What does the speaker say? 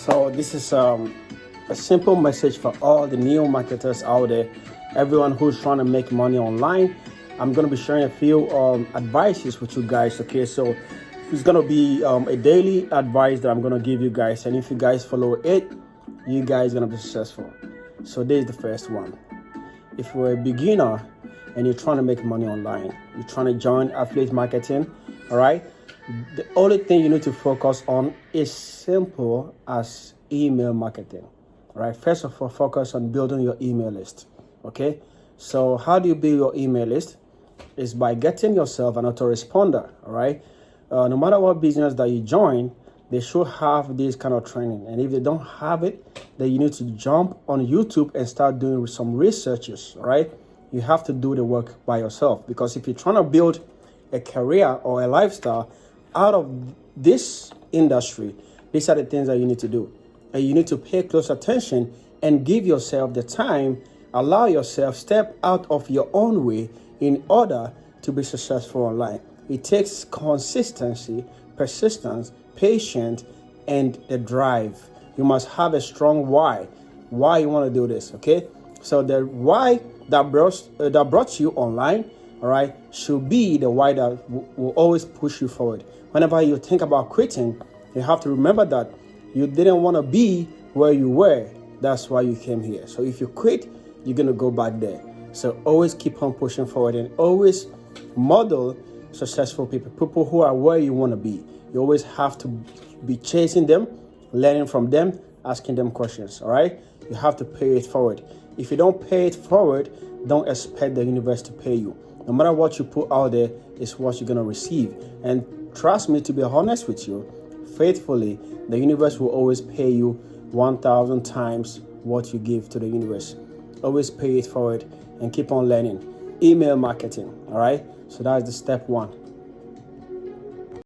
So this is a simple message for all the new marketers out there, everyone who's trying to make money online. I'm going to be sharing a few advices with you guys. Okay, so it's going to be a daily advice that I'm going to give you guys, and if you guys follow it, you guys are going to be successful. So this is the first one. If you're a beginner and you're trying to make money online, you're trying to join affiliate marketing, all right, the only thing you need to focus on is simple as email marketing. All right, first of all, focus on building your email list. Okay, so how do you build your email list? Is by getting yourself an autoresponder. All right, no matter what business that you join, they should have this kind of training, and if they don't have it, then you need to jump on YouTube and start doing some researches. All right, you have to do the work by yourself, because if you're trying to build a career or a lifestyle out of this industry, these are the things that you need to do, and you need to pay close attention and give yourself the time. Allow yourself step out of your own way in order to be successful online. It takes consistency, persistence, patience, and the drive. You must have a strong why you want to do this. Okay, so the why that brought you online, all right, should be the why that will always push you forward. Whenever you think about quitting, you have to remember that you didn't want to be where you were. That's why you came here. So if you quit, you're going to go back there. So always keep on pushing forward, and always model successful people who are where you want to be. You always have to be chasing them, learning from them, asking them questions. All right, you have to pay it forward. If you don't pay it forward, don't expect the universe to pay you. No matter what you put out there is what you're going to receive. And trust me, to be honest with you, faithfully, the universe will always pay you 1,000 times what you give to the universe. Always pay it forward and keep on learning. Email marketing, all right? So that's the step one.